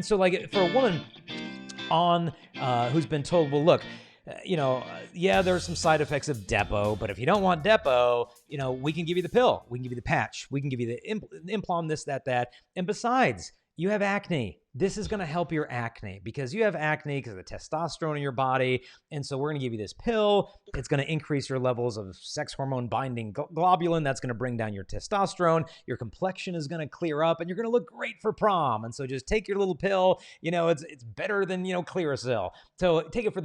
And so like for a woman on who's been told, well, look, yeah, there's some side effects of Depo, but if you don't want Depo, we can give you the pill, we can give you the patch, we can give you the implant, this, that. And besides, you have acne. This is going to help your acne because you have acne because of the testosterone in your body. And so we're going to give you this pill. It's going to increase your levels of sex hormone binding globulin. That's going to bring down your testosterone. Your complexion is going to clear up and you're going to look great for prom. And so just take your little pill. It's better than, Clearasil. So take it for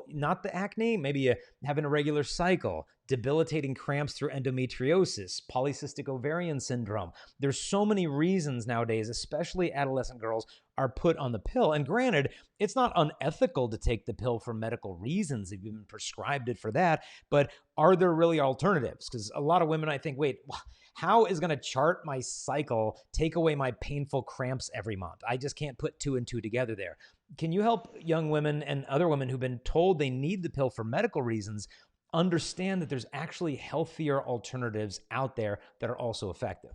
not the acne. Maybe you have an irregular cycle, debilitating cramps through endometriosis, polycystic ovarian syndrome. There's so many reasons nowadays, especially adolescent girls, are put on the pill. And granted, it's not unethical to take the pill for medical reasons if you've been prescribed it for that, but are there really alternatives? Because a lot of women, I think, wait, how is going to chart my cycle take away my painful cramps every month? I just can't put two and two together there. Can you help young women and other women who've been told they need the pill for medical reasons understand that there's actually healthier alternatives out there that are also effective?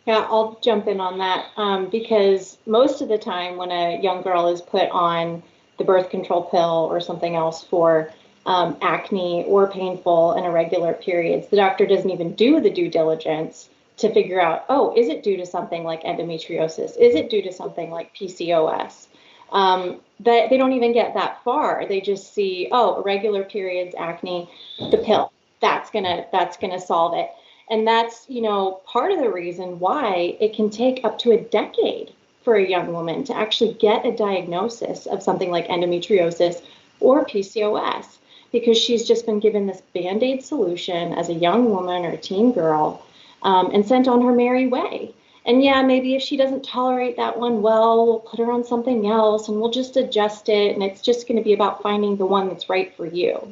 Yeah, I'll jump in on that because most of the time when a young girl is put on the birth control pill or something else for acne or painful and irregular periods, the doctor doesn't even do the due diligence to figure out, oh, is it due to something like endometriosis? Is it due to something like PCOS? They don't even get that far. They just see, oh, irregular periods, acne, the pill. That's gonna solve it. And that's, part of the reason why it can take up to a decade for a young woman to actually get a diagnosis of something like endometriosis or PCOS, because she's just been given this Band-Aid solution as a young woman or a teen girl and sent on her merry way. And yeah, maybe if she doesn't tolerate that one well, we'll put her on something else and we'll just adjust it. And it's just going to be about finding the one that's right for you,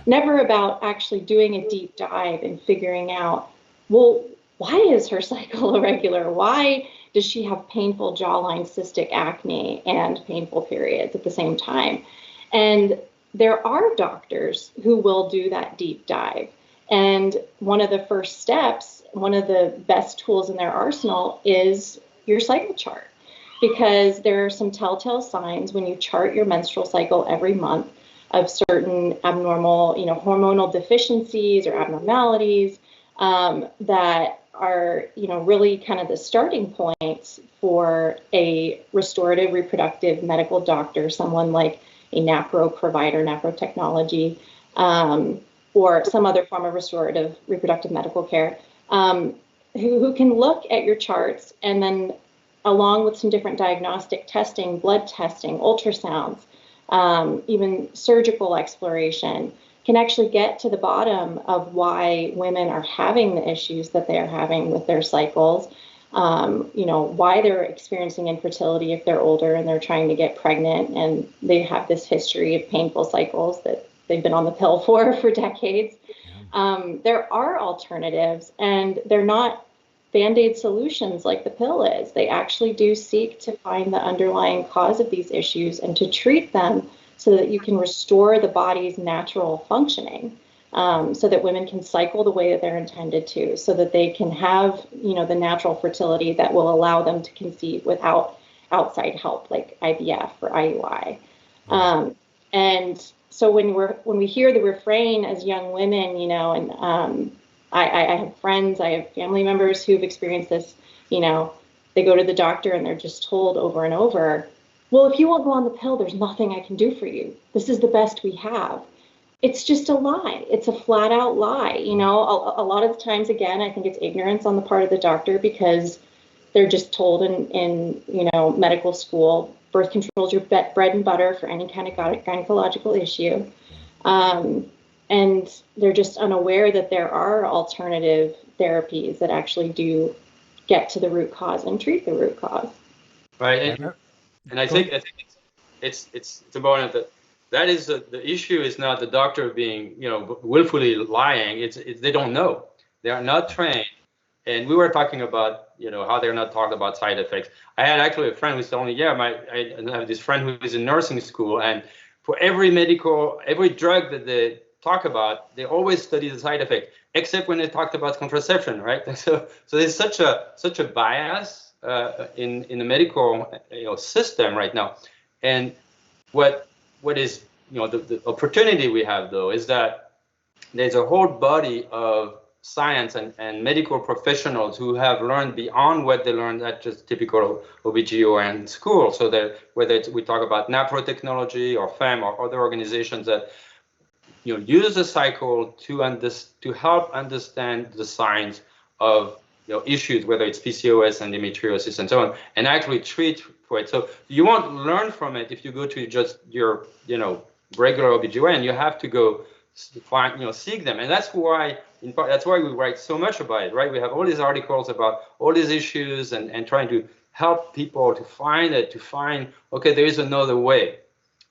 never about actually doing a deep dive and figuring out, well, why is her cycle irregular? Why does she have painful jawline cystic acne and painful periods at the same time? And there are doctors who will do that deep dive. And one of the first steps, one of the best tools in their arsenal is your cycle chart, because there are some telltale signs when you chart your menstrual cycle every month of certain abnormal, hormonal deficiencies or abnormalities that are, really kind of the starting points for a restorative reproductive medical doctor, someone like a NAPRO provider, NAPRO technology, or some other form of restorative reproductive medical care, who can look at your charts and then, along with some different diagnostic testing, blood testing, ultrasounds, even surgical exploration, can actually get to the bottom of why women are having the issues that they are having with their cycles, why they're experiencing infertility if they're older and they're trying to get pregnant and they have this history of painful cycles that they've been on the pill for decades. There are alternatives, and they're not Band-Aid solutions like the pill is. They actually do seek to find the underlying cause of these issues and to treat them so that you can restore the body's natural functioning, so that women can cycle the way that they're intended to, so that they can have, the natural fertility that will allow them to conceive without outside help like IVF or IUI. And so when we hear the refrain as young women, and I have friends, I have family members who've experienced this, they go to the doctor and they're just told over and over, well, if you won't go on the pill, there's nothing I can do for you. This is the best we have. It's just a lie. It's a flat out lie. A lot of the times, again, I think it's ignorance on the part of the doctor, because they're just told in medical school, birth control is your bread and butter for any kind of gynecological issue. And they're just unaware that there are alternative therapies that actually do get to the root cause and treat the root cause. Right. And I think it's important that is the issue is not the doctor being, willfully lying. It's they don't know. They are not trained. And we were talking about, how they're not talking about side effects. I had actually a friend who's telling me, I have this friend who is in nursing school, and for every drug that they talk about, they always study the side effect, except when they talked about contraception, right? So there's such a bias in the medical system right now. And what is the opportunity we have though is that there's a whole body of science and medical professionals who have learned beyond what they learned at just typical OBGYN school. So that whether we talk about NAPRO technology or FEM or other organizations that use the cycle to help understand the science of issues, whether it's PCOS, endometriosis, and so on, and actually treat for it. So you won't learn from it if you go to just your regular OBGYN. You have to go find seek them, and that's why in part that's why we write so much about it, right? We have all these articles about all these issues and trying to help people to find okay, there is another way.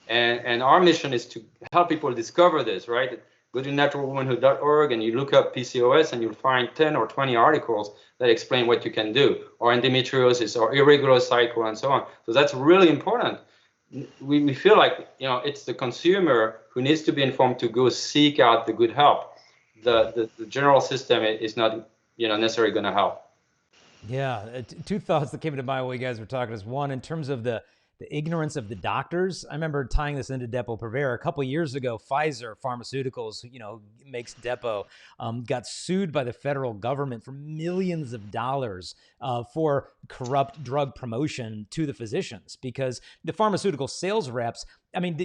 And our mission is to help people discover this, right? Go to naturalwomanhood.org and you look up PCOS and you'll find 10 or 20 articles that explain what you can do, or endometriosis, or irregular cycle, and so on. So that's really important. We feel like it's the consumer who needs to be informed to go seek out the good help. The general system is not necessarily going to help. Yeah, two thoughts that came to mind while you guys were talking is one, in terms of the ignorance of the doctors. I remember tying this into Depo-Provera a couple of years ago. Pfizer Pharmaceuticals, makes Depo, got sued by the federal government for millions of dollars for corrupt drug promotion to the physicians, because the pharmaceutical sales reps,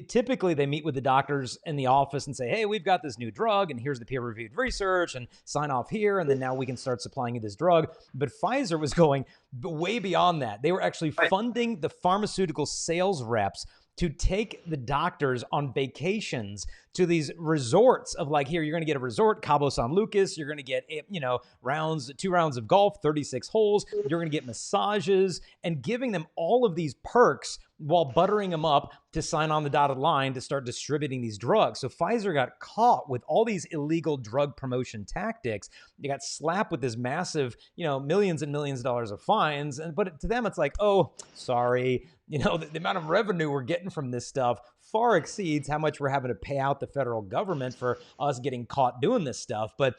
typically they meet with the doctors in the office and say, hey, we've got this new drug and here's the peer-reviewed research and sign off here, and then now we can start supplying you this drug. But Pfizer was going way beyond that. They were actually funding the pharmaceutical sales reps to take the doctors on vacations to these resorts of like, here, you're going to get a resort, Cabo San Lucas. You're going to get, 2 rounds of golf, 36 holes. You're going to get massages, and giving them all of these perks while buttering them up to sign on the dotted line to start distributing these drugs. So Pfizer got caught with all these illegal drug promotion tactics. They got slapped with this massive, millions and millions of dollars of fines. But to them, it's like, oh, sorry. The amount of revenue we're getting from this stuff far exceeds how much we're having to pay out the federal government for us getting caught doing this stuff. But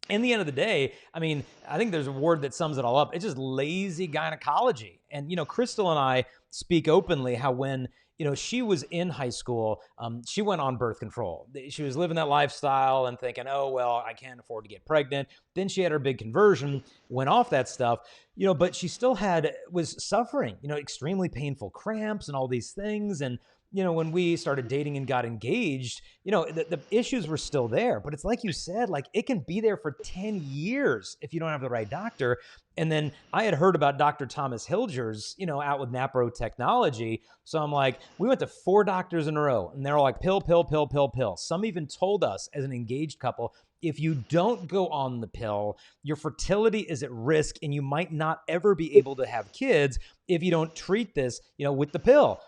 in the end of the day, I think there's a word that sums it all up. It's just lazy gynecology. And, Crystal and I speak openly how when, she was in high school, she went on birth control. She was living that lifestyle and thinking, oh, well, I can't afford to get pregnant. Then she had her big conversion, went off that stuff, but she still was suffering, extremely painful cramps and all these things. And, when we started dating and got engaged, the issues were still there. But it's like you said, like it can be there for 10 years if you don't have the right doctor. And then I had heard about Dr. Thomas Hilger's, out with NAPRO technology. So I'm like, we went to 4 doctors in a row and they're all like pill, pill, pill, pill, pill. Some even told us as an engaged couple, if you don't go on the pill, your fertility is at risk and you might not ever be able to have kids if you don't treat this, with the pill.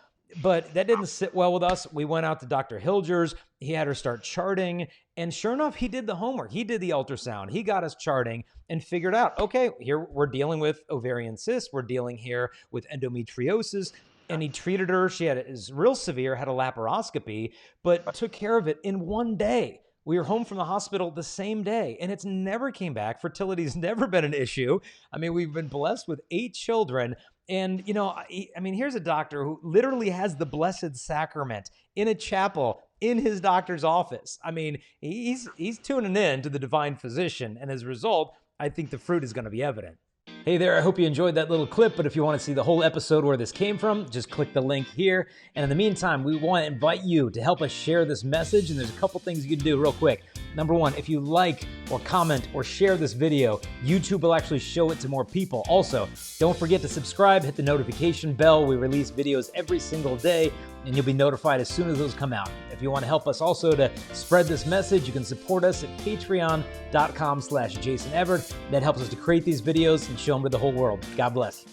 But that didn't sit well with us. We went out to Dr. Hilger's. He had her start charting. And sure enough, he did the homework. He did the ultrasound. He got us charting and figured out, okay, here we're dealing with ovarian cysts. We're dealing here with endometriosis. And he treated her. She had it was real severe, had a laparoscopy, but took care of it in one day. We were home from the hospital the same day, and it's never came back. Fertility's never been an issue. We've been blessed with 8 children. And, here's a doctor who literally has the Blessed Sacrament in a chapel in his doctor's office. He's tuning in to the divine physician. And as a result, I think the fruit is going to be evident. Hey there, I hope you enjoyed that little clip, but if you want to see the whole episode where this came from, just click the link here. And in the meantime, we want to invite you to help us share this message, and there's a couple things you can do real quick. Number 1, if you like or comment or share this video, YouTube will actually show it to more people. Also, don't forget to subscribe, hit the notification bell. We release videos every single day, and you'll be notified as soon as those come out. If you want to help us also to spread this message, you can support us at patreon.com/Jason Evert. That helps us to create these videos and show them to the whole world. God bless.